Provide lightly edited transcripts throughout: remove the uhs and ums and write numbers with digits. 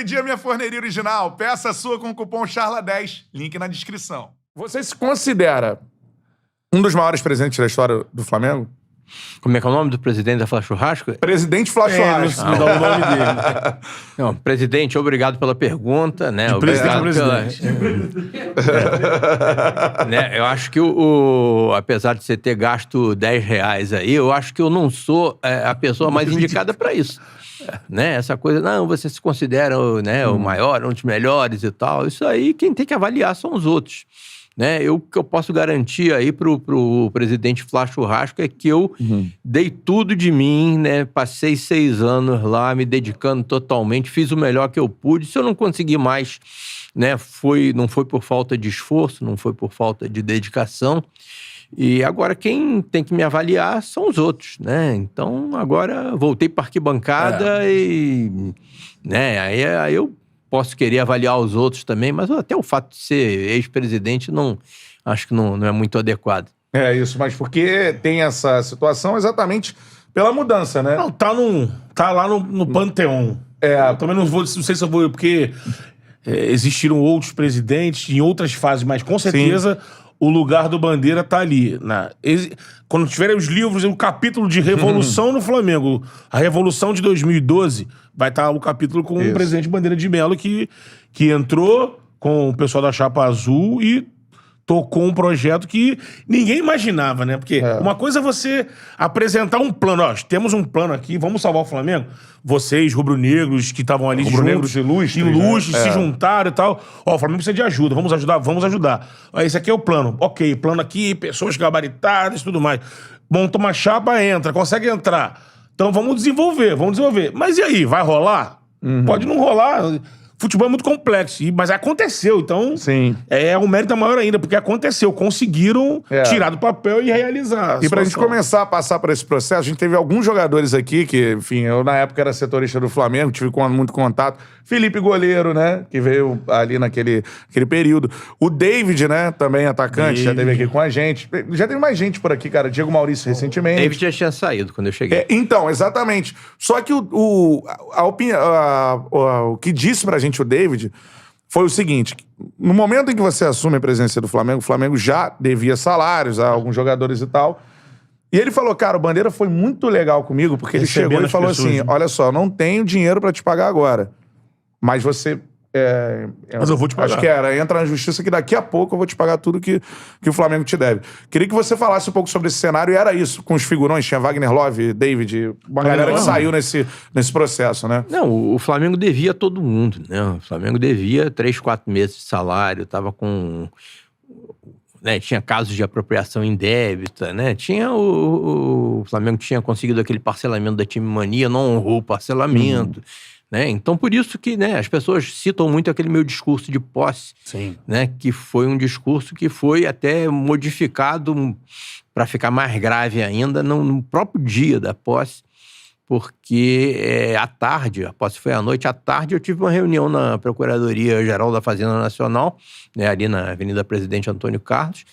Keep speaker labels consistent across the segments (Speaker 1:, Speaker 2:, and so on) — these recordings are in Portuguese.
Speaker 1: pedir a minha forneria original. Peça a sua com o cupom CHARLA10. Link na descrição. Você se considera um dos maiores presidentes da história do Flamengo?
Speaker 2: Como é que é o nome do presidente da Flá Churrasco?
Speaker 1: Presidente Flá Churrasco.
Speaker 3: Não dá o nome dele.
Speaker 2: Não, presidente, obrigado pela pergunta, né?
Speaker 3: Obrigado
Speaker 2: Presidente. Né? Eu acho que apesar de você ter gasto R$10 aí, eu acho que eu não sou a pessoa mais indicada para isso. Né? Essa coisa, não, você se considera o maior, um dos melhores e tal. Isso aí, quem tem que avaliar são os outros. Né? O que eu posso garantir aí pro presidente Flá Churrasco é que eu dei tudo de mim, né? Passei 6 anos lá me dedicando totalmente, fiz o melhor que eu pude. Se eu não consegui mais, né? Não foi por falta de esforço, não foi por falta de dedicação. E agora quem tem que me avaliar são os outros, né? Então agora voltei para arquibancada e, né? Aí eu posso querer avaliar os outros também, mas até o fato de ser ex-presidente acho que não é muito adequado.
Speaker 1: É isso, mas porque tem essa situação exatamente pela mudança, né?
Speaker 3: Não, tá lá no panteão. Eu também não sei se eu vou, porque existiram outros presidentes em outras fases, mas com certeza o lugar do Bandeira tá ali. Quando tiverem os livros, o capítulo de Revolução no Flamengo, a Revolução de 2012, vai estar o capítulo com o presidente Bandeira de Mello, que entrou com o pessoal da Chapa Azul e tocou um projeto que ninguém imaginava, né? Porque uma coisa é você apresentar um plano. Ó, temos um plano aqui, vamos salvar o Flamengo. Vocês, rubro-negros, que estavam ali
Speaker 1: rubro-negros
Speaker 3: ilustres, se juntaram e tal. Ó, o Flamengo precisa de ajuda, vamos ajudar. Ó, esse aqui é o plano. Ok, plano aqui, pessoas gabaritadas e tudo mais. Monta uma chapa, consegue entrar. Então vamos desenvolver. Mas e aí, vai rolar? Pode não rolar. Futebol é muito complexo, mas aconteceu, então é um mérito maior ainda, porque aconteceu, conseguiram tirar do papel e realizar.
Speaker 1: E pra gente começar a passar por esse processo, a gente teve alguns jogadores aqui que, enfim, eu na época era setorista do Flamengo, tive muito contato. Felipe Goleiro, né, que veio ali naquele período. O David, né, também atacante, já esteve aqui com a gente. Já teve mais gente por aqui, cara, Diego Maurício recentemente.
Speaker 2: David já tinha saído quando eu cheguei.
Speaker 1: Então, exatamente. Só que o que disse pra gente o David foi o seguinte: no momento em que você assume a presidência do Flamengo, o Flamengo já devia salários a alguns jogadores e tal. E ele falou, cara, o Bandeira foi muito legal comigo, porque ele chegou e falou assim, olha só, eu não tenho dinheiro pra te pagar agora, mas você...
Speaker 3: mas eu vou te pagar.
Speaker 1: Acho que entra na justiça que daqui a pouco eu vou te pagar tudo que o Flamengo te deve. Queria que você falasse um pouco sobre esse cenário, e era isso, com os figurões, tinha Wagner Love, David, uma galera que saiu nesse processo, né?
Speaker 2: Não, o Flamengo devia a todo mundo, né? O Flamengo devia 3, 4 meses de salário, tava com... Né, tinha casos de apropriação indébita, né? O Flamengo tinha conseguido aquele parcelamento da Time Mania, não honrou o parcelamento, né? Então, por isso que, né, as pessoas citam muito aquele meu discurso de posse, né? Que foi um discurso que foi até modificado para ficar mais grave ainda no próprio dia da posse, porque à tarde, a posse foi à noite, à tarde eu tive uma reunião na Procuradoria-Geral da Fazenda Nacional, né, ali na Avenida Presidente Antônio Carlos,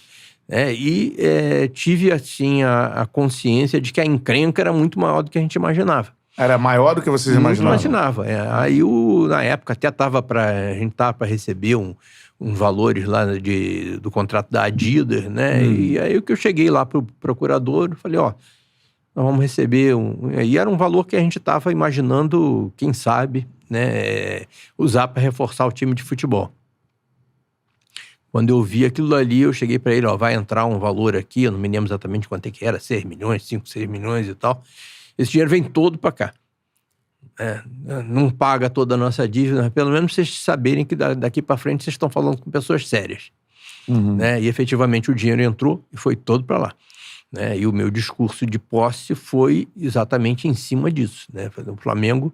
Speaker 2: né, e tive, assim, a consciência de que a encrenca era muito maior do que a gente imaginava.
Speaker 1: Era maior do que vocês imaginavam?
Speaker 2: Imaginava. Aí, na época, até a gente estava para receber uns valores lá do contrato da Adidas, né, e aí que eu cheguei lá pro procurador e falei, ó, nós vamos receber e era um valor que a gente estava imaginando, quem sabe, né, usar para reforçar o time de futebol. Quando eu vi aquilo ali, eu cheguei para ele, ó, vai entrar um valor aqui, eu não me lembro exatamente quanto é que era, 6 milhões, 5, 6 milhões e tal. Esse dinheiro vem todo para cá. Não paga toda a nossa dívida, mas pelo menos vocês saberem que daqui para frente vocês estão falando com pessoas sérias. Né? E efetivamente o dinheiro entrou e foi todo para lá. Né? E o meu discurso de posse foi exatamente em cima disso. Né? O Flamengo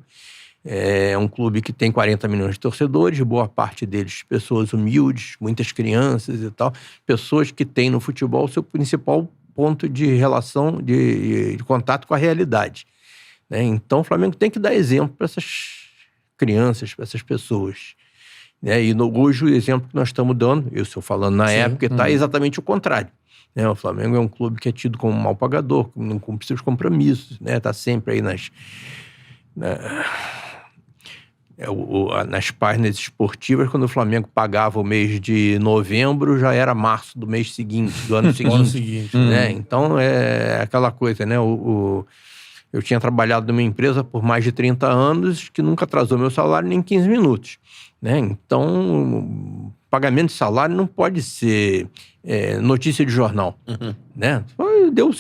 Speaker 2: é um clube que tem 40 milhões de torcedores, boa parte deles pessoas humildes, muitas crianças e tal, pessoas que têm no futebol o seu principal ponto de relação, de contato com a realidade. Né? Então o Flamengo tem que dar exemplo para essas crianças, para essas pessoas. Né? E hoje o exemplo que nós estamos dando, eu estou falando na época, está exatamente o contrário. Né? O Flamengo é um clube que é tido como mal pagador, que não cumpre seus compromissos, né? Tá sempre aí nas páginas esportivas, quando o Flamengo pagava o mês de novembro, já era março do mês seguinte, do ano seguinte. Né? Então, é aquela coisa, né? Eu tinha trabalhado numa empresa por mais de 30 anos que nunca atrasou meu salário nem 15 minutos. Né? Então, pagamento de salário não pode ser notícia de jornal. Né? Deu o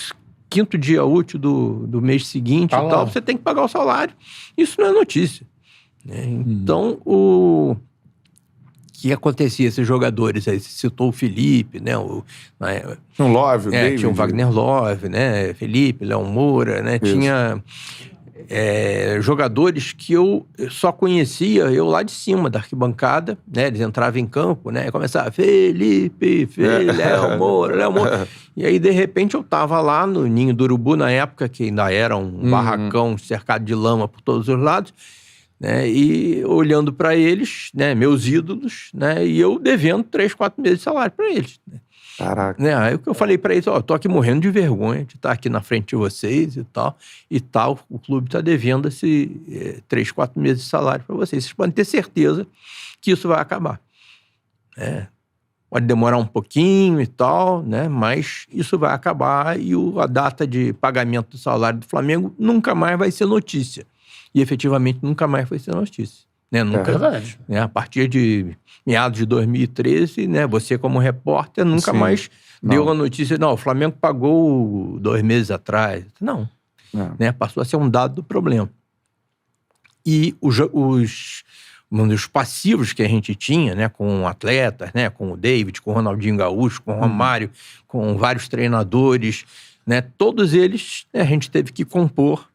Speaker 2: 5º dia útil do mês seguinte e tal, você tem que pagar o salário. Isso não é notícia. Né? Então, o que acontecia? Esses jogadores aí, você citou o Felipe, né?
Speaker 1: Tinha o Love, o David.
Speaker 2: Tinha o Wagner Love, né? Felipe, Léo Moura, né?
Speaker 1: Isso.
Speaker 2: Tinha jogadores que eu só conhecia eu lá de cima da arquibancada, né? Eles entravam em campo, né? E começavam, Felipe, Léo Moura. E aí, de repente, eu tava lá no Ninho do Urubu, na época, que ainda era um barracão cercado de lama por todos os lados, né? E olhando para eles, né? Meus ídolos, né? E eu devendo 3, 4 meses de salário para eles, né?
Speaker 1: Caraca.
Speaker 2: Né? Aí o que eu falei para eles, tô aqui morrendo de vergonha de estar aqui na frente de vocês e tal, o clube tá devendo 3, 4 meses de salário para vocês. Vocês podem ter certeza que isso vai acabar. Pode demorar um pouquinho e tal, né? Mas isso vai acabar e a data de pagamento do salário do Flamengo nunca mais vai ser notícia. E efetivamente nunca mais foi ser notícia. Né? Nunca,
Speaker 3: verdade.
Speaker 2: Né? A partir de meados de 2013, né? Você como repórter nunca mais deu a notícia, não, o Flamengo pagou 2 meses atrás. Não. Né? Passou a ser um dado do problema. E os passivos que a gente tinha, né? Com atletas, né? Com o David, com o Ronaldinho Gaúcho, com o Romário, com vários treinadores, né? Todos eles, né? A gente teve que compor.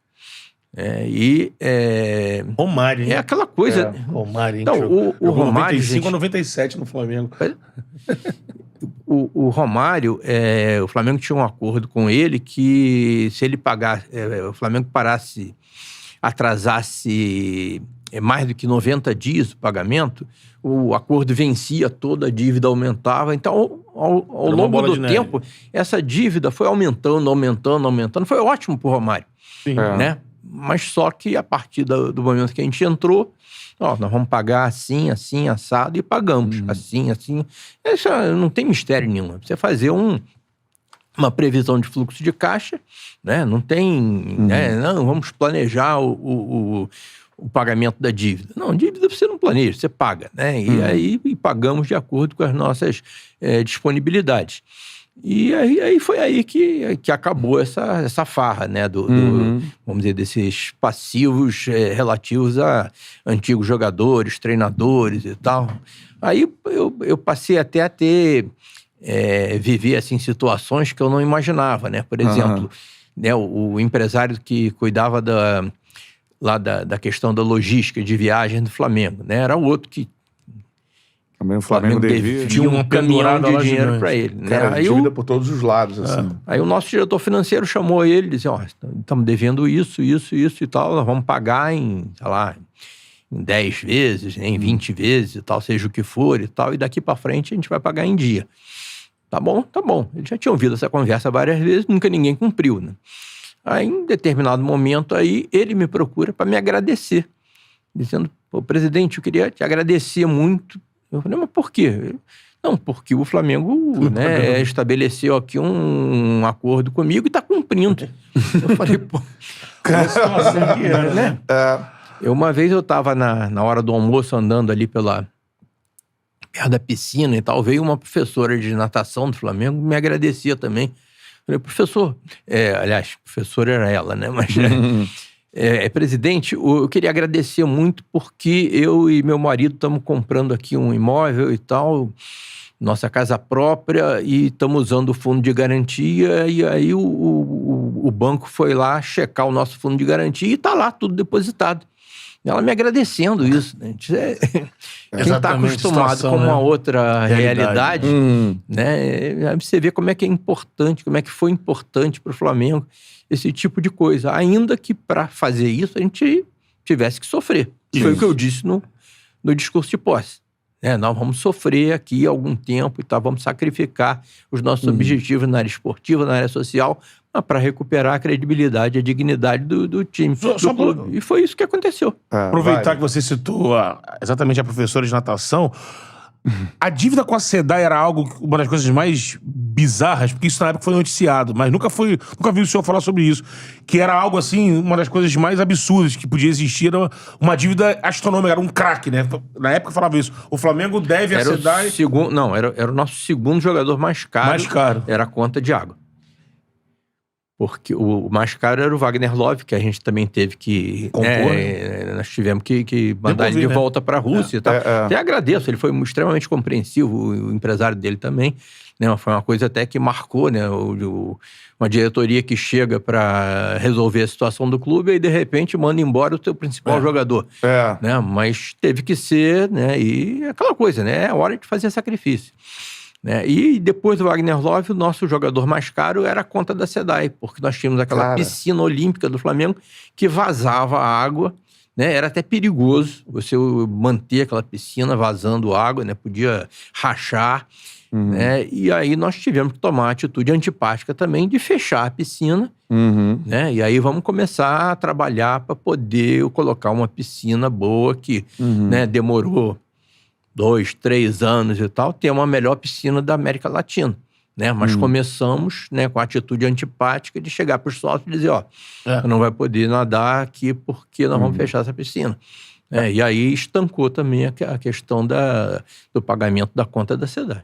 Speaker 3: Romário, né?
Speaker 2: É aquela coisa.
Speaker 3: Romário,
Speaker 2: então, o Romário.
Speaker 3: 95 a 97 no Flamengo.
Speaker 2: O Romário, o Flamengo tinha um acordo com ele que se ele pagasse, o Flamengo atrasasse mais do que 90 dias o pagamento, o acordo vencia, toda a dívida aumentava. Então, ao longo do tempo, essa dívida foi aumentando. Foi ótimo pro Romário.
Speaker 3: Sim.
Speaker 2: Né? Mas só que a partir do momento que a gente entrou, nós vamos pagar assim, assim, assado, e pagamos assim. Isso não tem mistério nenhum. Você fazer uma previsão de fluxo de caixa, né? Não tem... Né? Não, vamos planejar o pagamento da dívida. Não, dívida você não planeja, você paga, né? E aí pagamos de acordo com as nossas disponibilidades. E aí foi aí que acabou essa farra, né? Vamos dizer, desses passivos relativos a antigos jogadores, treinadores e tal. Aí eu passei até a viver assim, situações que eu não imaginava, né? Por exemplo, né, o empresário que cuidava da questão da logística de viagem do Flamengo, né? Era outro que
Speaker 1: também o Flamengo devia.
Speaker 2: Tinha um caminhão de dinheiro para ele. Né?
Speaker 1: Cara, dívida por todos os lados, assim.
Speaker 2: Aí o nosso diretor financeiro chamou ele e disse, estamos devendo isso e tal, nós vamos pagar em, sei lá, em 10 vezes, né, em 20 vezes e tal, seja o que for e tal, e daqui para frente a gente vai pagar em dia. Tá bom? Ele já tinha ouvido essa conversa várias vezes, nunca ninguém cumpriu, né? Aí, em determinado momento, aí, ele me procura para me agradecer, dizendo, presidente, eu queria te agradecer muito. Eu falei, mas por quê? Não, porque o Flamengo né, estabeleceu aqui um acordo comigo e está cumprindo. Eu falei, pô... né? Uma vez eu estava na hora do almoço andando ali perto da piscina e tal, veio uma professora de natação do Flamengo me agradecia também. Eu falei, professor... aliás, professora era ela, né? Mas... presidente, eu queria agradecer muito porque eu e meu marido estamos comprando aqui um imóvel e tal, nossa casa própria, e estamos usando o fundo de garantia, e aí o banco foi lá checar o nosso fundo de garantia e está lá tudo depositado. Ela me agradecendo isso, né? Quem está acostumado situação, com uma outra realidade, né? Aí você vê como é que é importante, como é que foi importante para o Flamengo esse tipo de coisa. Ainda que para fazer isso a gente tivesse que sofrer. Isso. Foi o que eu disse no discurso de posse. Nós vamos sofrer aqui algum tempo e tal, vamos sacrificar os nossos objetivos na área esportiva, na área social, para recuperar a credibilidade e a dignidade do time, do clube. E foi isso que aconteceu.
Speaker 3: Aproveitar que você citou exatamente a professora de natação, a dívida com a SEDAI era uma das coisas mais bizarras, porque isso na época foi noticiado, mas nunca vi o senhor falar sobre isso, que era algo assim, uma das coisas mais absurdas que podia existir, era uma dívida astronômica, era um craque, né? Na época falava isso, o Flamengo deve a SEDAI...
Speaker 2: Era o nosso segundo jogador mais caro.
Speaker 3: Mais caro.
Speaker 2: Era a conta de água. Porque o mais caro era o Wagner Love, que a gente também teve que...
Speaker 3: compor,
Speaker 2: nós tivemos que mandar ele de volta para a Rússia e tal. Até agradeço, ele foi extremamente compreensivo, o empresário dele também. Né? Foi uma coisa até que marcou, né? Uma diretoria que chega para resolver a situação do clube e, de repente, manda embora o seu principal jogador. Né? Mas teve que ser, né? E aquela coisa, né? É hora de fazer sacrifício. Né? E depois do Wagner Love, o nosso jogador mais caro era a conta da SEDAI, porque nós tínhamos aquela piscina olímpica do Flamengo que vazava água, né? Era até perigoso você manter aquela piscina vazando água, né? Podia rachar, né? E aí nós tivemos que tomar a atitude antipática também de fechar a piscina, né? E aí vamos começar a trabalhar para poder colocar uma piscina boa que né, demorou 2, 3 anos e tal, ter uma melhor piscina da América Latina, né? Mas começamos, né, com a atitude antipática de chegar para os sócios e dizer, não vai poder nadar aqui porque nós vamos fechar essa piscina. E aí estancou também a questão do pagamento da conta da SEDAI.